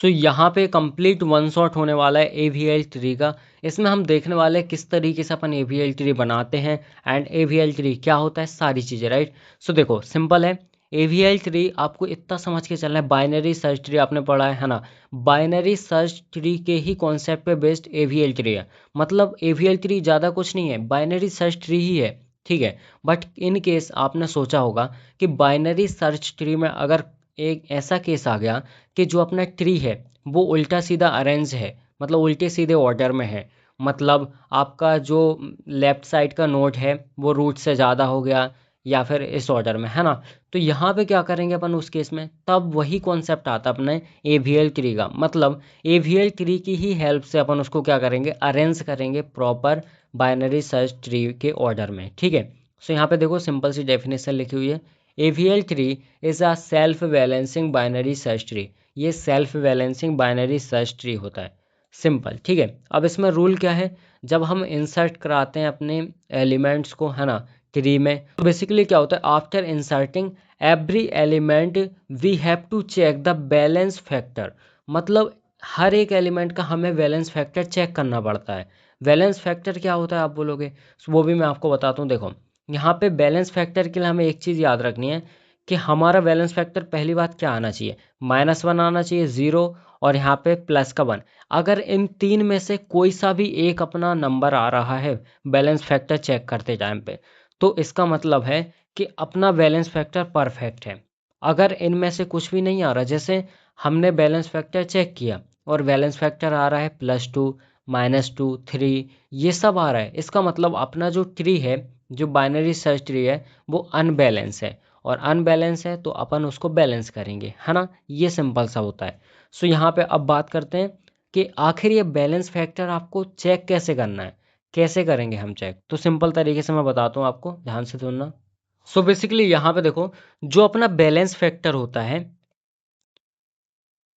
तो यहाँ पे कंप्लीट वन शॉट होने वाला है AVL ट्री का। इसमें हम देखने वाले हैं किस तरीके से अपन AVL ट्री बनाते हैं एंड AVL ट्री क्या होता है, सारी चीज़ें, राइट। सो देखो सिंपल है, AVL ट्री आपको इतना समझ के चलना है, बाइनरी सर्च ट्री आपने पढ़ा है ना। बाइनरी सर्च ट्री के ही कॉन्सेप्ट पे बेस्ड AVL ट्री है। मतलब AVL ट्री ज़्यादा कुछ नहीं है, बाइनरी सर्च ट्री ही है, ठीक है। बट इन केस आपने सोचा होगा कि बाइनरी सर्च ट्री में अगर एक ऐसा केस आ गया कि जो अपना ट्री है वो उल्टा सीधा अरेंज है, मतलब उल्टे सीधे ऑर्डर में है। मतलब आपका जो लेफ्ट साइड का नोड है वो रूट से ज़्यादा हो गया या फिर इस ऑर्डर में, है ना। तो यहाँ पे क्या करेंगे अपन उस केस में, तब वही कॉन्सेप्ट आता अपने AVL ट्री का। मतलब AVL ट्री की ही हेल्प से अपन उसको क्या करेंगे, अरेंज करेंगे प्रॉपर बाइनरी सर्च ट्री के ऑर्डर में, ठीक है। सो यहाँ पे देखो सिंपल सी डेफिनेशन लिखी हुई है, AVL tree is a self balancing binary search tree. ये self balancing binary search tree होता है, सिंपल, ठीक है। अब इसमें रूल क्या है, जब हम इंसर्ट कराते हैं अपने एलिमेंट्स को, है ना, ट्री में, तो बेसिकली क्या होता है, after inserting every element we have to check the balance factor. मतलब हर एक एलिमेंट का हमें बैलेंस फैक्टर चेक करना पड़ता है। बैलेंस फैक्टर क्या होता है आप बोलोगे, वो भी मैं आपको बताता हूँ। देखो यहाँ पे बैलेंस फैक्टर के लिए हमें एक चीज़ याद रखनी है कि हमारा बैलेंस फैक्टर पहली बात क्या आना चाहिए, -1 आना चाहिए, 0, और यहाँ पे प्लस का 1। अगर इन तीन में से कोई सा भी एक अपना नंबर आ रहा है बैलेंस फैक्टर चेक करते टाइम पे, तो इसका मतलब है कि अपना बैलेंस फैक्टर परफेक्ट है। अगर इनमें से कुछ भी नहीं आ रहा, जैसे हमने बैलेंस फैक्टर चेक किया और बैलेंस फैक्टर आ रहा है +2, -2, 3, ये सब आ रहा है, इसका मतलब अपना जो ट्री है, जो बाइनरी सर्च ट्री है, वो अनबैलेंस है। और अनबैलेंस है तो अपन उसको बैलेंस करेंगे, है ना। ये सिंपल सा होता है। सो यहाँ पे अब बात करते हैं कि आखिर ये बैलेंस फैक्टर आपको चेक कैसे करना है, कैसे करेंगे हम चेक। तो सिंपल तरीके से मैं बताता हूँ आपको, ध्यान से सुनना। सो बेसिकली यहाँ पे देखो, जो अपना बैलेंस फैक्टर होता है,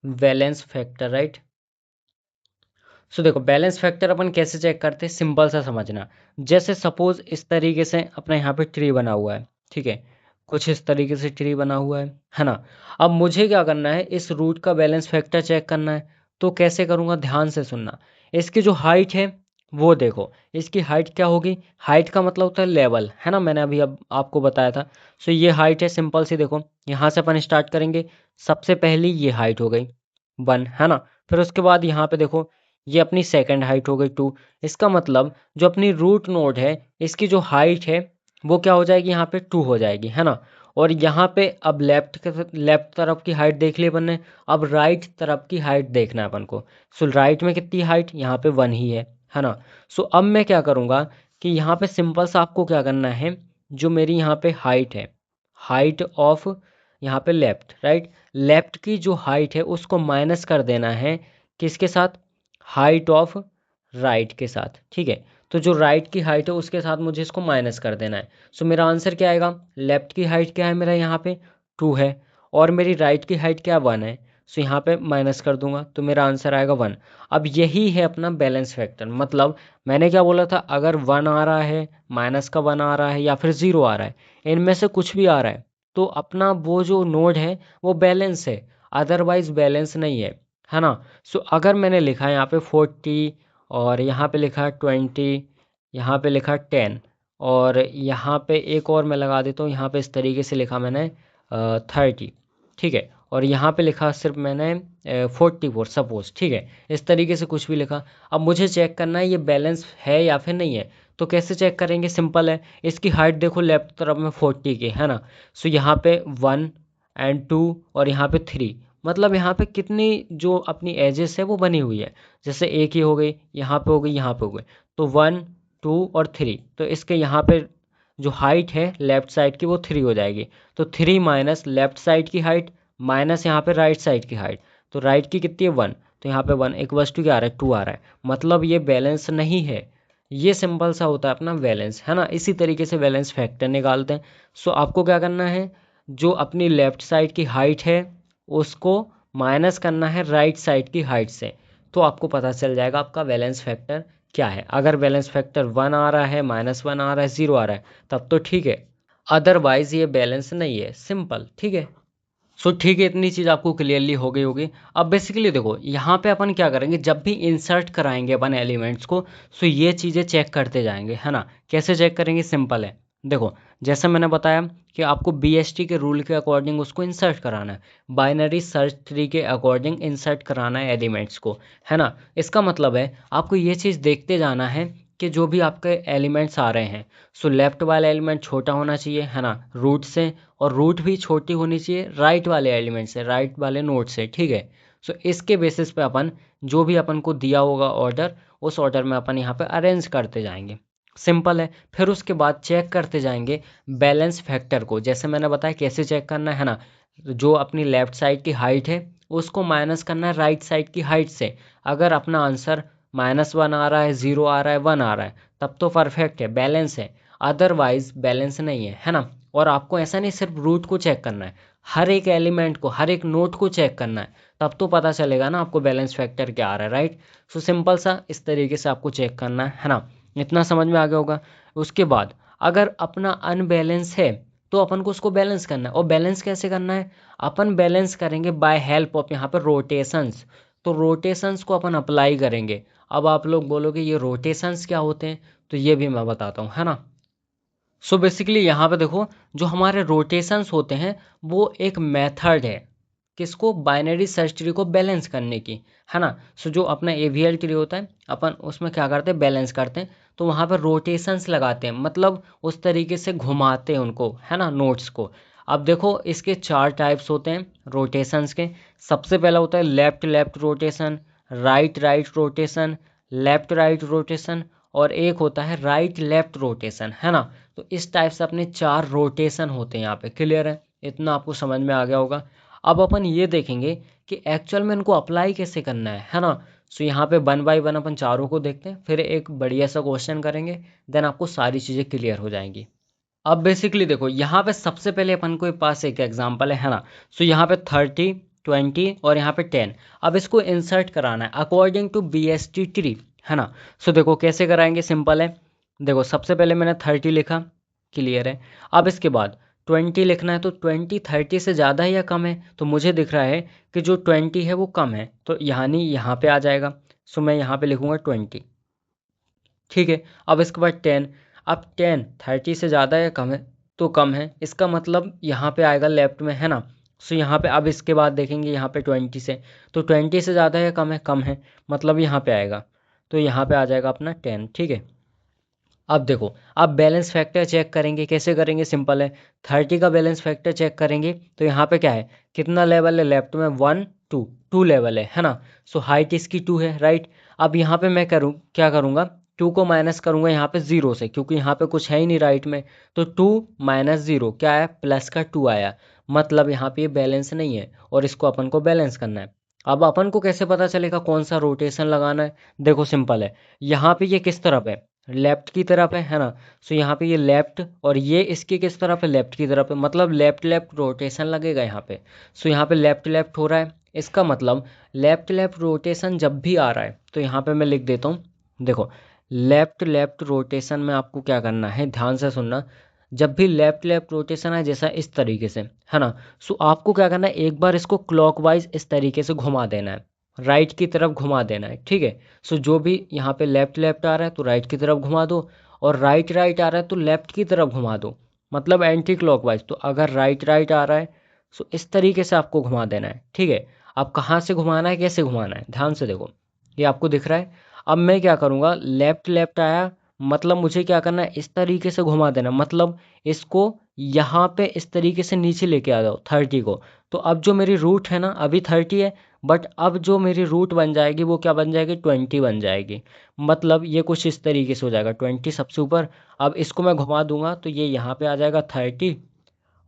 बैलेंस फैक्टर, राइट। सो देखो बैलेंस फैक्टर अपन कैसे चेक करते हैं, सिंपल सा समझना। जैसे सपोज इस तरीके से अपना यहाँ पे ट्री बना हुआ है, ठीक है, कुछ इस तरीके से ट्री बना हुआ है ना। अब मुझे क्या करना है, इस रूट का बैलेंस फैक्टर चेक करना है। तो कैसे करूँगा, ध्यान से सुनना। इसकी जो हाइट है वो देखो, इसकी हाइट क्या होगी, हाइट का मतलब होता है लेवल, है ना, मैंने अभी अब आपको बताया था। सो ये हाइट है, सिंपल सी, देखो यहाँ से अपन स्टार्ट करेंगे। सबसे पहली ये हाइट हो गई 1, है ना। फिर उसके बाद यहाँ पे देखो ये अपनी सेकंड हाइट हो गई 2। इसका मतलब जो अपनी रूट नोड है, इसकी जो हाइट है वो क्या हो जाएगी, यहाँ पे 2 हो जाएगी, है ना। और यहाँ पे अब लेफ्ट तरफ की हाइट देख ली अपन ने। अब राइट तरफ की हाइट देखना है अपन को। सो राइट में कितनी हाइट, यहाँ पे 1 ही है ना। सो अब मैं क्या करूँगा कि यहाँ पे सिंपल सा आपको क्या करना है, जो मेरी यहाँ पे हाइट है, हाइट ऑफ यहाँ पे लेफ्ट, राइट, लेफ्ट की जो हाइट है उसको माइनस कर देना है, किसके साथ, हाइट ऑफ राइट के साथ, ठीक है। तो जो राइट की हाइट है उसके साथ मुझे इसको माइनस कर देना है। सो मेरा आंसर क्या आएगा, लेफ्ट की हाइट क्या है मेरा यहाँ पे 2 है, और मेरी राइट की हाइट क्या 1 है। सो यहाँ पे माइनस कर दूंगा तो मेरा आंसर आएगा 1। अब यही है अपना बैलेंस फैक्टर। मतलब मैंने क्या बोला था, अगर 1 आ रहा है, -1 आ रहा है, या फिर 0 आ रहा है, इनमें से कुछ भी आ रहा है, तो अपना वो जो नोड है वो बैलेंस है, अदरवाइज बैलेंस नहीं है ना। सो अगर मैंने लिखा है यहाँ पे 40, और यहाँ पे लिखा 20, यहाँ पे लिखा 10, और यहाँ पे एक और मैं लगा देता हूँ, यहाँ पे इस तरीके से लिखा मैंने 30, ठीक है, और यहाँ पे लिखा सिर्फ मैंने 44 सपोज, ठीक है, इस तरीके से कुछ भी लिखा। अब मुझे चेक करना है ये बैलेंस है या फिर नहीं है। तो कैसे चेक करेंगे, सिंपल है, इसकी हाइट देखो लेफ्ट तरफ में 40 की, है ना। सो यहाँ पे 1 एंड 2 और यहाँ पे 3, मतलब यहाँ पे कितनी जो अपनी एजेस है वो बनी हुई है। जैसे एक ही हो गई, यहाँ पे हो गई, यहाँ पे हो गई, तो 1, 2 और 3, तो इसके यहाँ पे जो हाइट है लेफ्ट साइड की वो 3 हो जाएगी। तो 3 माइनस लेफ्ट साइड की हाइट माइनस यहाँ पे राइट साइड की हाइट, तो राइट की कितनी है 1, तो यहाँ पे 1 एक वस्तु क्या आ रहा है, 2 आ रहा है, मतलब ये बैलेंस नहीं है। ये सिंपल सा होता है अपना बैलेंस, है ना। इसी तरीके से बैलेंस फैक्टर निकालते हैं। सो आपको क्या करना है, जो अपनी लेफ्ट साइड की हाइट है उसको माइनस करना है राइट साइड की हाइट से, तो आपको पता चल जाएगा आपका बैलेंस फैक्टर क्या है। अगर बैलेंस फैक्टर 1 आ रहा है, -1 आ रहा है, 0 आ रहा है, तब तो ठीक है, अदरवाइज ये बैलेंस नहीं है, सिंपल, ठीक है। सो ठीक है, इतनी चीज़ आपको क्लियरली हो गई होगी। अब बेसिकली देखो यहाँ पे अपन क्या करेंगे, जब भी इंसर्ट कराएंगे अपन एलिमेंट्स को, सो ये चीज़ें चेक करते जाएंगे, है ना। कैसे चेक करेंगे, सिंपल है। देखो जैसे मैंने बताया कि आपको बीएसटी के रूल के अकॉर्डिंग उसको इंसर्ट कराना है, बाइनरी सर्च ट्री के अकॉर्डिंग इंसर्ट कराना है एलिमेंट्स को, है ना। इसका मतलब है आपको ये चीज़ देखते जाना है कि जो भी आपके एलिमेंट्स आ रहे हैं, सो लेफ्ट वाला एलिमेंट छोटा होना चाहिए, है ना, रूट से, और रूट भी छोटी होनी चाहिए राइट वाले एलिमेंट से, राइट वाले नोड से, ठीक है। सो इसके बेसिस पे अपन जो भी अपन को दिया होगा ऑर्डर, उस ऑर्डर में अपन यहाँ पे अरेंज करते जाएंगे, सिंपल है। फिर उसके बाद चेक करते जाएंगे बैलेंस फैक्टर को, जैसे मैंने बताया कैसे चेक करना है ना। जो अपनी लेफ्ट साइड की हाइट है उसको माइनस करना है राइट साइड की हाइट से। अगर अपना आंसर -1 आ रहा है, 0 आ रहा है, 1 आ रहा है, तब तो परफेक्ट है, बैलेंस है। अदरवाइज बैलेंस नहीं है ना। और आपको ऐसा नहीं सिर्फ रूट को चेक करना है, हर एक एलिमेंट को, हर एक नोट को चेक करना है, तब तो पता चलेगा ना आपको बैलेंस फैक्टर क्या आ रहा है, राइट। सो सिंपल सा इस तरीके से आपको चेक करना है ना। इतना समझ में आ गया होगा। उसके बाद अगर अपना अनबैलेंस है तो अपन को उसको बैलेंस करना है। और बैलेंस कैसे करना है, अपन बैलेंस करेंगे बाय हेल्प ऑफ यहाँ पर रोटेशंस। तो रोटेशंस को अपन अप्लाई करेंगे। अब आप लोग बोलोगे ये रोटेशंस क्या होते हैं, तो ये भी मैं बताता हूँ, है ना। सो बेसिकली यहाँ पे देखो, जो हमारे रोटेशंस होते हैं वो एक मेथड है किसको, बाइनरी सर्च ट्री को बैलेंस करने की, है ना। सो जो अपना एवीएल ट्री होता है अपन उसमें क्या करते हैं, बैलेंस करते हैं, तो वहाँ पर रोटेशंस लगाते हैं, मतलब उस तरीके से घुमाते हैं उनको, है ना, नोट्स को। अब देखो इसके 4 टाइप्स होते हैं रोटेशंस के। सबसे पहला होता है left left rotation, right right rotation, left right rotation, और एक होता है राइट लेफ्ट रोटेशन, है ना। तो इस टाइप से अपने 4 रोटेशन होते हैं यहाँ पे, क्लियर है, इतना आपको समझ में आ गया होगा। अब अपन ये देखेंगे कि एक्चुअल में इनको अप्लाई कैसे करना है ना। सो यहाँ पे 1 बाय 1 अपन चारों को देखते हैं, फिर एक बढ़िया सा क्वेश्चन करेंगे, देन आपको सारी चीज़ें क्लियर हो जाएंगी। अब बेसिकली देखो यहाँ पे सबसे पहले अपन को पास एक एग्जांपल है ना। सो यहाँ पे 30, 20 और यहाँ पे 10। अब इसको इंसर्ट कराना है अकॉर्डिंग टू बीएसटी ट्री, है ना। सो देखो कैसे कराएंगे, सिंपल है। देखो सबसे पहले मैंने 30 लिखा, क्लियर है। अब इसके बाद 20 लिखना है, तो 20 30 से ज़्यादा है या कम है, तो मुझे दिख रहा है कि जो 20 है वो कम है, तो यानी यहाँ पे आ जाएगा। सो मैं यहाँ पे लिखूँगा 20, ठीक है। अब इसके बाद 10। अब 10 30 से ज़्यादा है कम है, तो कम है, इसका मतलब यहाँ पे आएगा लेफ्ट में, है ना। सो यहाँ पे अब इसके बाद देखेंगे यहाँ पे 20 से, तो 20 से ज़्यादा है कम है, कम है, मतलब यहाँ पे आएगा, तो यहाँ पे आ जाएगा अपना 10, ठीक है। अब देखो, अब बैलेंस फैक्टर चेक करेंगे, कैसे करेंगे, सिंपल है। 30 का बैलेंस फैक्टर चेक करेंगे तो यहाँ पे क्या है, कितना लेवल है लेफ्ट में, 1 2, 2 लेवल है ना। सो हाइट इसकी 2 है, राइट। अब यहाँ पे मैं करूँ क्या करूँगा, 2 को माइनस करूँगा यहाँ पे 0 से, क्योंकि यहाँ पे कुछ है ही नहीं राइट में। तो 2 माइनस 0 क्या है, प्लस का 2 आया, मतलब यहाँ पे ये बैलेंस नहीं है, और इसको अपन को बैलेंस करना है। अब अपन को कैसे पता चलेगा कौन सा रोटेशन लगाना है, देखो सिंपल है। यहाँ पे ये किस तरफ है, लेफ्ट की तरफ है ना। सो यहाँ पे ये लेफ्ट, और ये इसकी किस तरफ है, लेफ्ट की तरफ है, मतलब लेफ्ट लेफ्ट रोटेशन लगेगा यहाँ पे। सो यहाँ पे लेफ्ट लेफ्ट हो रहा है, इसका मतलब लेफ्ट लेफ्ट रोटेशन जब भी आ रहा है, तो यहाँ पे मैं लिख देता हूँ। देखो लेफ्ट लेफ्ट रोटेशन में आपको क्या करना है, ध्यान से सुनना। जब भी लेफ्ट लेफ्ट रोटेशन है जैसा इस तरीके से, है ना, सो आपको क्या करना है, एक बार इसको क्लॉकवाइज इस तरीके से घुमा देना है, राइट की तरफ घुमा देना है, ठीक है। सो जो भी यहाँ पे लेफ्ट लेफ्ट आ रहा है तो राइट की तरफ घुमा दो, और राइट राइट आ रहा है तो लेफ्ट की तरफ घुमा दो, मतलब एंटी क्लॉकवाइज। तो अगर राइट राइट आ रहा है, सो इस तरीके से आपको घुमा देना है, ठीक है। अब कहाँ से घुमाना है, कैसे घुमाना है, ध्यान से देखो, ये आपको दिख रहा है। अब मैं क्या करूँगा, लेफ्ट लेफ्ट आया, मतलब मुझे क्या करना है, इस तरीके से घुमा देना, मतलब इसको यहाँ पे इस तरीके से नीचे लेके आ जाओ 30 को। तो अब जो मेरी रूट है ना, अभी 30 है, बट अब जो मेरी रूट बन जाएगी वो क्या बन जाएगी, 20 बन जाएगी। मतलब ये कुछ इस तरीके से हो जाएगा, 20 सबसे ऊपर। अब इसको मैं घुमा दूंगा तो ये यहाँ पे आ जाएगा 30,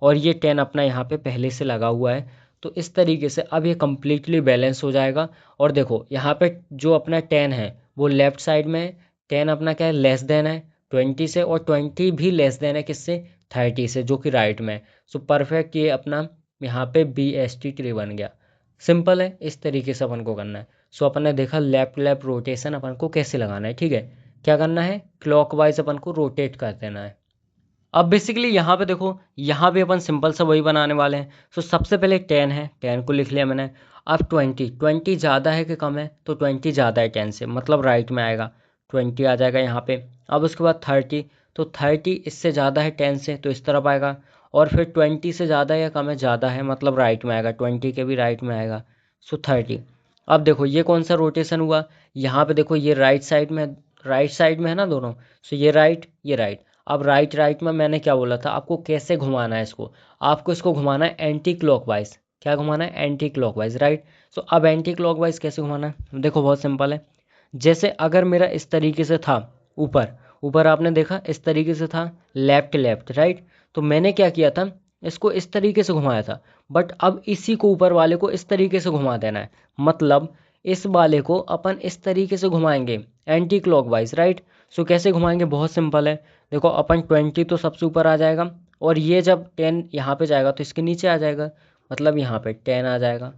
और ये 10 अपना यहाँ पे पहले से लगा हुआ है। तो इस तरीके से अब ये कम्प्लीटली बैलेंस हो जाएगा। और देखो यहाँ पे जो अपना 10 है वो लेफ्ट साइड में है, 10 अपना क्या है, लेस देन है 20 से, और 20 भी लेस देन है किससे, 30 से, जो कि राइट में है। सो परफेक्ट ये अपना यहाँ पे बी एस टी ट्री बन गया। सिंपल है, इस तरीके से अपन को करना है। सो अपन ने देखा लेफ्ट लेफ्ट रोटेशन अपन को कैसे लगाना है, ठीक है। क्या करना है, क्लॉकवाइज अपन को रोटेट कर देना है। अब बेसिकली यहाँ पे देखो, यहाँ भी अपन सिंपल सा वही बनाने वाले हैं। सो सबसे पहले 10 है, 10 को लिख लिया मैंने। अब 20, 20 ज़्यादा है कि कम है, तो 20 ज़्यादा है 10 से, मतलब राइट में आएगा, 20 आ जाएगा यहाँ पे। अब उसके बाद 30, तो 30 इससे ज़्यादा है 10 से, तो इस तरफ आएगा। और फिर 20 से ज़्यादा है या कम है, ज़्यादा है, मतलब राइट में आएगा, 20 के भी राइट में आएगा। सो 30। अब देखो ये कौन सा रोटेशन हुआ, यहाँ पे देखो ये राइट साइड में, राइट साइड में है ना दोनों। सो ये राइट, ये राइट। अब राइट राइट में मैंने क्या बोला था आपको, कैसे घुमाना है इसको, आपको इसको घुमाना है एंटी क्लॉकवाइज। क्या घुमाना है, एंटी क्लॉकवाइज, राइट। सो अब एंटी क्लॉकवाइज कैसे घुमाना है, देखो बहुत सिंपल है। जैसे अगर मेरा इस तरीके से था, ऊपर ऊपर आपने देखा इस तरीके से था, लेफ्ट लेफ्ट राइट, तो मैंने क्या किया था, इसको इस तरीके से घुमाया था। बट अब इसी को, ऊपर वाले को इस तरीके से घुमा देना है, मतलब इस वाले को अपन इस तरीके से घुमाएंगे एंटी क्लॉकवाइज, राइट। सो कैसे घुमाएंगे, बहुत सिंपल है। देखो अपन 20 तो सबसे ऊपर आ जाएगा, और ये जब 10 यहाँ पे जाएगा तो इसके नीचे आ जाएगा, मतलब यहाँ पे 10 आ जाएगा।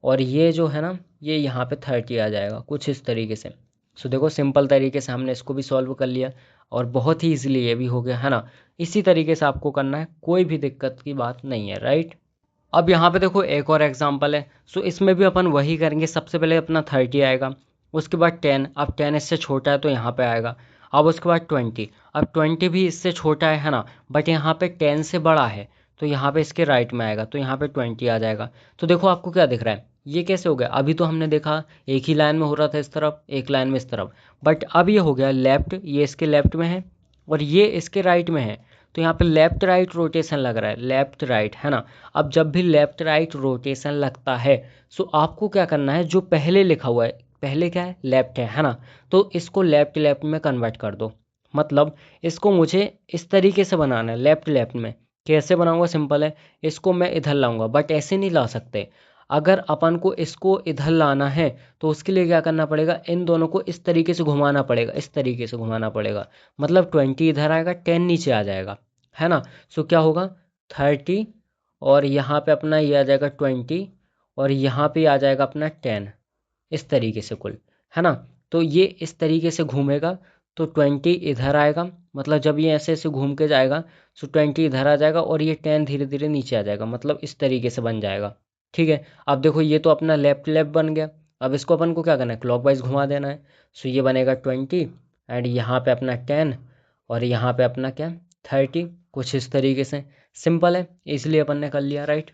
और ये जो है ना, ये यहाँ पे 30 आ जाएगा, कुछ इस तरीके से। सो देखो सिंपल तरीके से हमने इसको भी सॉल्व कर लिया, और बहुत ही ईजिली ये भी हो गया, है ना। इसी तरीके से आपको करना है, कोई भी दिक्कत की बात नहीं है, राइट। अब यहाँ पे देखो एक और एग्जांपल है। सो इसमें भी अपन वही करेंगे, सबसे पहले अपना 30 आएगा, उसके बाद 10, अब 10 इससे छोटा है तो यहाँ पे आएगा। अब उसके बाद 20, अब 20 भी इससे छोटा है ना, बट यहाँ पे 10 से बड़ा है, तो यहाँ पे इसके राइट में आएगा, तो यहाँ पे 20 आ जाएगा। तो देखो आपको क्या दिख रहा है, ये कैसे हो गया, अभी तो हमने देखा एक ही लाइन में हो रहा था इस तरफ, एक लाइन में इस तरफ, बट अब ये हो गया लेफ्ट, ये इसके लेफ्ट में है और ये इसके राइट में है, तो यहाँ पे लेफ्ट राइट रोटेशन लग रहा है, लेफ्ट राइट, है ना। अब जब भी लेफ्ट राइट रोटेशन लगता है, सो आपको क्या करना है, जो पहले लिखा हुआ है, पहले क्या है, लेफ्ट है ना, तो इसको लेफ्ट लेफ्ट में कन्वर्ट कर दो। मतलब इसको मुझे इस तरीके से बनाना है, लेफ्ट लेफ्ट में। कैसे बनाऊंगा, सिंपल है, इसको मैं इधर लाऊंगा, बट ऐसे नहीं ला सकते। अगर अपन को इसको इधर लाना है, तो उसके लिए क्या करना पड़ेगा, इन दोनों को इस तरीके से घुमाना पड़ेगा, इस तरीके से घुमाना पड़ेगा। मतलब 20 इधर आएगा, 10 नीचे आ जाएगा, है ना। सो क्या होगा, 30, और यहाँ पे अपना ये आ जाएगा 20, और यहाँ पे आ जाएगा अपना 10, इस तरीके से कुल, है ना। तो ये इस तरीके से घूमेगा, तो 20 इधर आएगा, मतलब जब ये ऐसे ऐसे घूम के जाएगा, सो 20 इधर आ जाएगा, और ये 10 धीरे धीरे नीचे आ जाएगा, मतलब इस तरीके से बन जाएगा। ठीक है, अब देखो ये तो अपना लेफ्ट लेफ्ट बन गया। अब इसको अपन को क्या करना है, क्लॉकवाइज घुमा देना है। सो ये बनेगा 20, एंड यहाँ पे अपना 10, और यहाँ पे अपना क्या, 30, कुछ इस तरीके से। सिंपल है, इसलिए अपन ने कर लिया, राइट।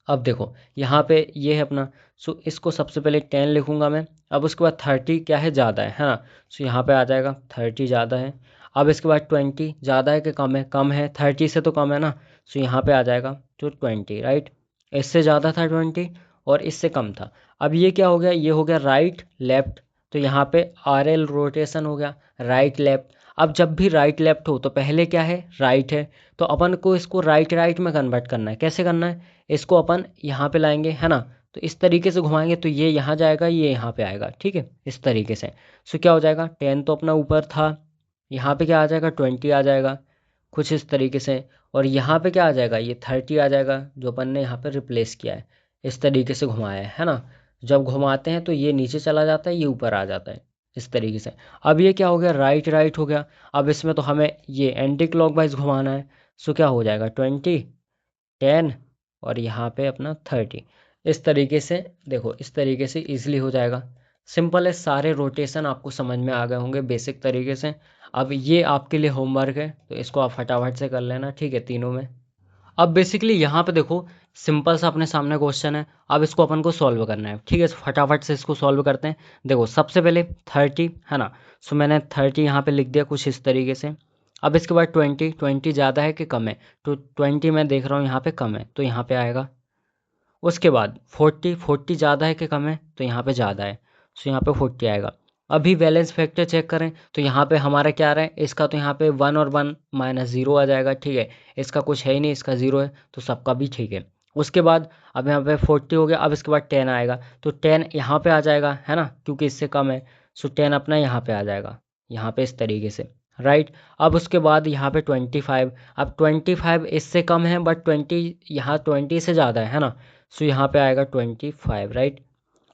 अब देखो यहाँ पे ये है अपना। सो इसको सबसे पहले 10 लिखूंगा मैं। अब उसके बाद 30 क्या है, ज़्यादा है ना। सो यहाँ पे आ जाएगा 30 ज़्यादा है। अब इसके बाद 20 ज़्यादा है कि कम है, कम है, 30 से तो कम है ना। सो यहाँ पे आ जाएगा तो 20, राइट। इससे ज़्यादा था 20, और इससे कम था। अब ये क्या हो गया, ये हो गया राइट लेफ्ट, तो यहाँ पे RL रोटेशन हो गया, राइट लेफ्ट। अब जब भी राइट लेफ्ट हो तो पहले क्या है, राइट है, तो अपन को इसको राइट राइट में कन्वर्ट करना है। कैसे करना है, इसको अपन यहाँ पे लाएंगे, है ना, तो इस तरीके से घुमाएंगे, तो ये यहाँ जाएगा, ये यहाँ पे आएगा, ठीक है, इस तरीके से। सो क्या हो जाएगा, 10 तो अपना ऊपर था, यहाँ पे क्या आ जाएगा, 20 आ जाएगा, कुछ इस तरीके से। और यहाँ पे क्या आ जाएगा, ये 30 आ जाएगा, जो अपन ने यहाँ पे रिप्लेस किया है, इस तरीके से घुमाया है ना। जब घुमाते हैं तो ये नीचे चला जाता है, ये ऊपर आ जाता है, इस तरीके से। अब ये क्या हो गया, राइट राइट हो गया। अब इसमें तो हमें ये एंटी क्लॉकवाइज घुमाना है। सो क्या हो जाएगा, 20, 10, और यहाँ पे अपना 30, इस तरीके से। देखो इस तरीके से इजीली हो जाएगा। सिंपल है, सारे रोटेशन आपको समझ में आ गए होंगे बेसिक तरीके से। अब ये आपके लिए होमवर्क है, तो इसको आप फटाफट से कर लेना, ठीक है, तीनों में। अब बेसिकली यहाँ पे देखो, सिंपल सा अपने सामने क्वेश्चन है, अब इसको अपन को सॉल्व करना है, ठीक है। फटाफट से इसको सॉल्व करते हैं। देखो सबसे पहले 30 है ना, सो मैंने 30 यहाँ पे लिख दिया कुछ इस तरीके से। अब इसके बाद 20, 20 ज़्यादा है कि कम है, तो 20 मैं देख रहा हूँ यहाँ पे कम है, तो यहाँ पे आएगा। उसके बाद 40, 40 ज़्यादा है कि कम है, तो यहाँ पे ज़्यादा है, सो यहाँ पे 40 आएगा। अभी बैलेंस फैक्टर चेक करें, तो यहाँ पे हमारा क्या आ रहा है, इसका तो यहाँ पे 1 और 1 माइनस 0 आ जाएगा, ठीक है। इसका कुछ है ही नहीं, इसका 0 है, तो सबका भी ठीक है। उसके बाद अब यहाँ पे 40 हो गया, अब इसके बाद 10 आएगा, तो 10 यहाँ पे आ जाएगा, है ना, क्योंकि इससे कम है। सो 10 अपना यहाँ पे आ जाएगा, यहाँ पे इस तरीके से, राइट। अब उसके बाद यहाँ पे 25, अब 25 इससे कम है, बट 20 यहाँ 20 से ज़्यादा है ना। सो यहाँ पे आएगा 25, राइट।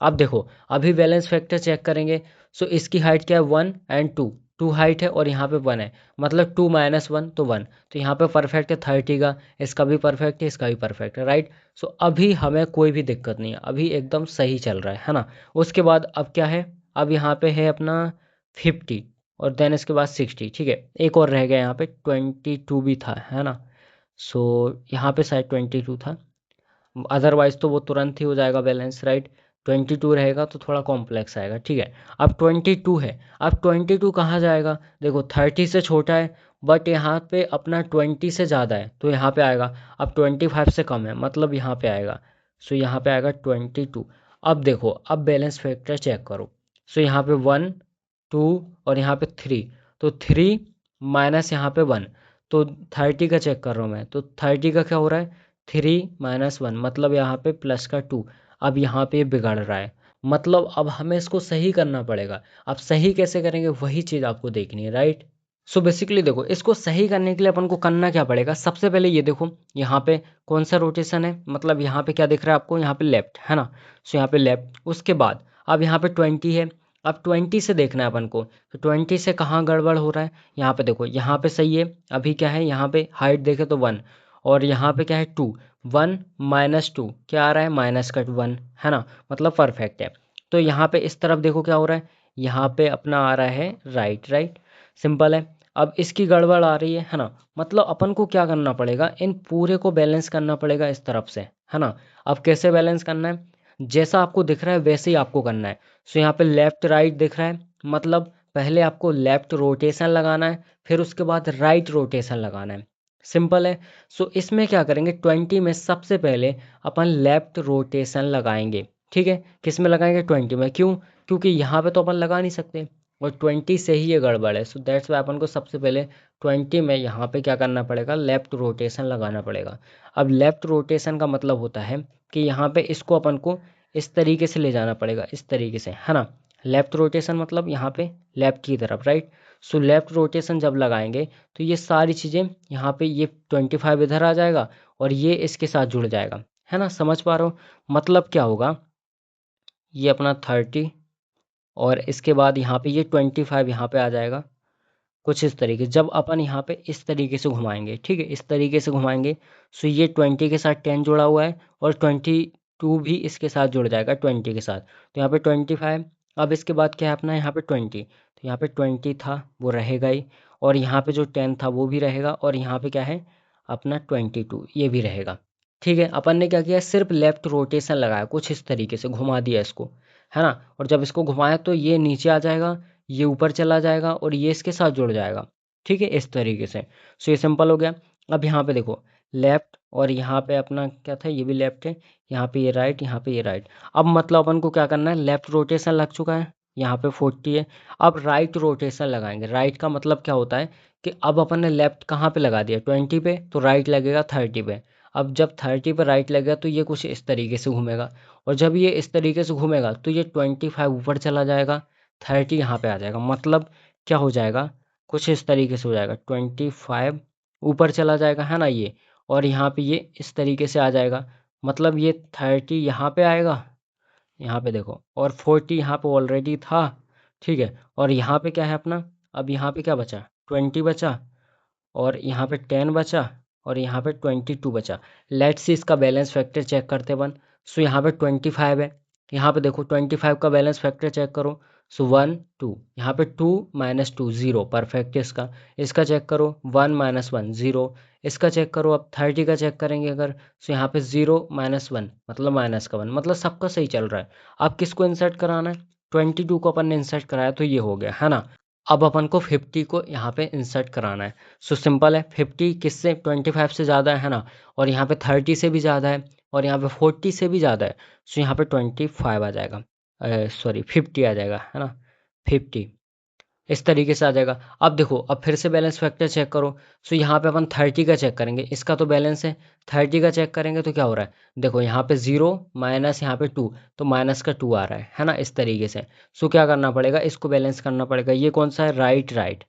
अब देखो अभी बैलेंस फैक्टर चेक करेंगे। सो इसकी हाइट क्या है, 1 एंड 2, 2 हाइट है और यहाँ पे 1 है, मतलब 2 माइनस 1 तो 1। तो यहाँ पे परफेक्ट है 30 का, इसका भी परफेक्ट है, इसका भी परफेक्ट है, राइट। सो अभी हमें कोई भी दिक्कत नहीं है, अभी एकदम सही चल रहा है ना। उसके बाद अब क्या है, अब यहाँ पे है अपना 50 और देन इसके बाद 60, ठीक है। एक और रह गया यहाँ पे 22 भी था, है ना। सो यहाँ पे शायद 22 था, अदरवाइज तो वो तुरंत ही हो जाएगा बैलेंस, राइट। 22 रहेगा तो थोड़ा कॉम्प्लेक्स आएगा, ठीक है। अब 22 है, अब 22 कहाँ जाएगा, देखो 30 से छोटा है बट यहाँ पे अपना 20 से ज़्यादा है तो यहाँ पे आएगा। अब 25 से कम है मतलब यहाँ पे आएगा। सो यहाँ पे आएगा 22। अब देखो, अब बैलेंस फैक्टर चेक करो। सो यहाँ पे 1 2 और यहाँ पे 3, तो 3 माइनस यहाँ पे 1, तो 30 का चेक कर रहा हूँ मैं, तो 30 का क्या हो रहा है, 3 - 1 मतलब यहाँ पे प्लस का 2। अब यहाँ पे बिगड़ रहा है, मतलब अब हमें इसको सही करना पड़ेगा। अब सही कैसे करेंगे वही चीज़ आपको देखनी है, राइट। सो बेसिकली देखो, इसको सही करने के लिए अपन को करना क्या पड़ेगा, सबसे पहले ये देखो यहाँ पे कौन सा रोटेशन है, मतलब यहाँ पे क्या दिख रहा है आपको, यहाँ पे लेफ्ट है ना। सो यहाँ पे लेफ्ट, उसके बाद अब यहाँ पे 20 है। अब 20 से देखना है अपन को, तो 20 से कहाँ गड़बड़ हो रहा है, यहाँ पे देखो, यहाँ पे सही है। अभी क्या है, यहाँ पे हाइट देखे तो 1, और यहाँ पे क्या है 2, 1 - 2 क्या आ रहा है, माइनस का 1, है ना, मतलब परफेक्ट है। तो यहाँ पे इस तरफ देखो क्या हो रहा है, यहाँ पे अपना आ रहा है राइट, राइट, सिंपल है। अब इसकी गड़बड़ आ रही है ना, मतलब अपन को क्या करना पड़ेगा, इन पूरे को बैलेंस करना पड़ेगा इस तरफ से, है ना। अब कैसे बैलेंस करना है, जैसा आपको दिख रहा है वैसे ही आपको करना है। सो यहाँ पे लेफ्ट राइट दिख रहा है, मतलब पहले आपको लेफ्ट रोटेशन लगाना है, फिर उसके बाद राइट रोटेशन लगाना है, सिंपल है। सो इसमें क्या करेंगे, 20 में सबसे पहले अपन लेफ्ट रोटेशन लगाएंगे, ठीक है। किस में लगाएंगे, 20 में, क्यों, क्योंकि यहाँ पे तो अपन लगा नहीं सकते और 20 से ही ये गड़बड़ है। सो दैट्स वाई अपन को सबसे पहले 20 में यहाँ पे क्या करना पड़ेगा, लेफ्ट रोटेशन लगाना पड़ेगा। अब लेफ्ट रोटेशन का मतलब होता है कि यहाँ पे इसको अपन को इस तरीके से ले जाना पड़ेगा, इस तरीके से, है ना। लेफ्ट रोटेशन मतलब यहाँ पे लेफ्ट की तरफ, राइट। सो लेफ्ट रोटेशन जब लगाएंगे तो ये सारी चीज़ें यहाँ पे, ये 25 इधर आ जाएगा और ये इसके साथ जुड़ जाएगा, है ना, समझ पा रहे हो। मतलब क्या होगा, ये अपना 30 और इसके बाद यहाँ पे ये 25 यहाँ पे आ जाएगा, कुछ इस तरीके। जब अपन यहाँ पे इस तरीके से घुमाएंगे, ठीक है, इस तरीके से घुमाएंगे, सो ये 20 के साथ 10 जुड़ा हुआ है और 22 भी इसके साथ जुड़ जाएगा 20 के साथ, तो यहाँ पे 25। अब इसके बाद क्या है अपना, यहाँ पे 20, तो यहाँ पे 20 था वो रहेगा ही, और यहाँ पे जो 10 था वो भी रहेगा, और यहाँ पे क्या है अपना 22 ये भी रहेगा, ठीक है। अपन ने क्या किया, सिर्फ लेफ्ट रोटेशन लगाया, कुछ इस तरीके से घुमा दिया इसको, है ना। और जब इसको घुमाया तो ये नीचे आ जाएगा, ये ऊपर चला जाएगा और ये इसके साथ जुड़ जाएगा, ठीक है, इस तरीके से। सो ये सिंपल हो गया। अब यहाँ पे देखो, लेफ्ट और यहाँ पे अपना क्या था, ये भी लेफ्ट है, यहाँ पे ये राइट, यहाँ पे ये राइट। अब मतलब अपन को क्या करना है, लेफ्ट रोटेशन लग चुका है, यहाँ पे 40 है। अब राइट रोटेशन लगाएंगे। राइट का मतलब क्या होता है कि अब अपन ने लेफ्ट कहाँ पे लगा दिया, 20 पे, तो राइट लगेगा 30 पे। अब जब 30 पे राइट लगेगा तो ये कुछ इस तरीके से घूमेगा, और जब ये इस तरीके से घूमेगा तो ये 25 ऊपर चला जाएगा, 30 यहाँ पे आ जाएगा, मतलब क्या हो जाएगा, कुछ इस तरीके से हो जाएगा, 25 ऊपर चला जाएगा, है ना ये। और यहाँ पे ये इस तरीके से आ जाएगा, मतलब ये 30 यहाँ पे आएगा, यहाँ पे देखो, और 40 यहाँ पे ऑलरेडी था, ठीक है। और यहाँ पे क्या है अपना, अब यहाँ पे क्या बचा, 20 बचा, और यहाँ पे 10 बचा, और यहाँ पे 22 बचा। लेट्स सी इसका बैलेंस फैक्टर चेक करते वन। सो यहाँ पे 25 है, यहाँ पे देखो 25 का बैलेंस फैक्टर चेक करो। सो 1 2, यहाँ पे 2 - 2 0 परफेक्ट है इसका। इसका चेक करो, 1 - 1 0। इसका चेक करो, अब 30 का चेक करेंगे अगर, सो यहाँ पे 0 - 1 मतलब माइनस का 1, मतलब सबका सही चल रहा है। अब किसको इंसर्ट कराना है, 22 को अपन ने इंसर्ट कराया तो ये हो गया, है ना। अब अपन को 50 को यहाँ पे इंसर्ट कराना है। सो सिंपल है, 50 किससे, 25 से ज़्यादा है ना, और यहाँ पे 30 से भी ज़्यादा है, और यहाँ पे 40 से भी ज़्यादा है। सो यहाँ पे 25 आ जाएगा, सॉरी 50 आ जाएगा, है ना, 50 इस तरीके से आ जाएगा। अब देखो, अब फिर से बैलेंस फैक्टर चेक करो। सो यहाँ पे अपन 30 का चेक करेंगे, इसका तो बैलेंस है। 30 का चेक करेंगे तो क्या हो रहा है, देखो यहाँ पे 0 माइनस यहाँ पे 2, तो माइनस का 2 आ रहा है ना, इस तरीके से। सो क्या करना पड़ेगा, इसको बैलेंस करना पड़ेगा। ये कौन सा है, राइट राइट।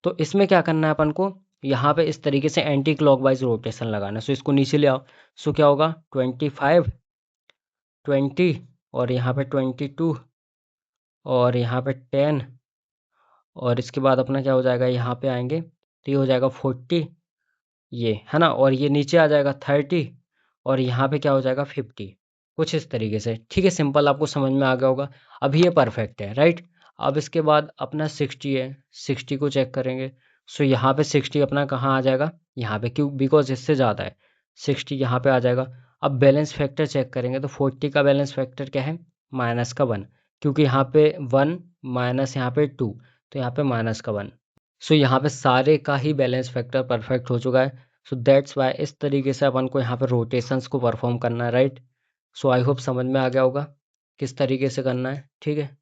तो इसमें क्या करना है अपन को, यहाँ पे इस तरीके से एंटी क्लॉकवाइज रोटेशन लगाना है। सो इसको नीचे ले आओ। सो क्या होगा, 25 20 और यहाँ पे 22 और यहाँ पे 10 और इसके बाद अपना क्या हो जाएगा, यहाँ पे आएंगे तो ये हो जाएगा 40, ये है ना, और ये नीचे आ जाएगा 30, और यहाँ पे क्या हो जाएगा 50, कुछ इस तरीके से। ठीक है, सिंपल, आपको समझ में आ गया होगा। अभी ये परफेक्ट है, राइट। अब इसके बाद अपना 60 है, 60 को चेक करेंगे। सो यहाँ पे 60 अपना कहाँ आ जाएगा, यहाँ पे, क्यों, बिकॉज इससे ज़्यादा है, 60 यहाँ पे आ जाएगा। अब बैलेंस फैक्टर चेक करेंगे तो 40 का बैलेंस फैक्टर क्या है, माइनस का 1, क्योंकि यहाँ पे 1 माइनस यहाँ पे 2, तो यहाँ पे माइनस का 1। सो यहाँ पे सारे का ही बैलेंस फैक्टर परफेक्ट हो चुका है। सो दैट्स वाई इस तरीके से अपन को यहाँ पे रोटेशंस को परफॉर्म करना है, राइट। सो आई होप समझ में आ गया होगा किस तरीके से करना है, ठीक है।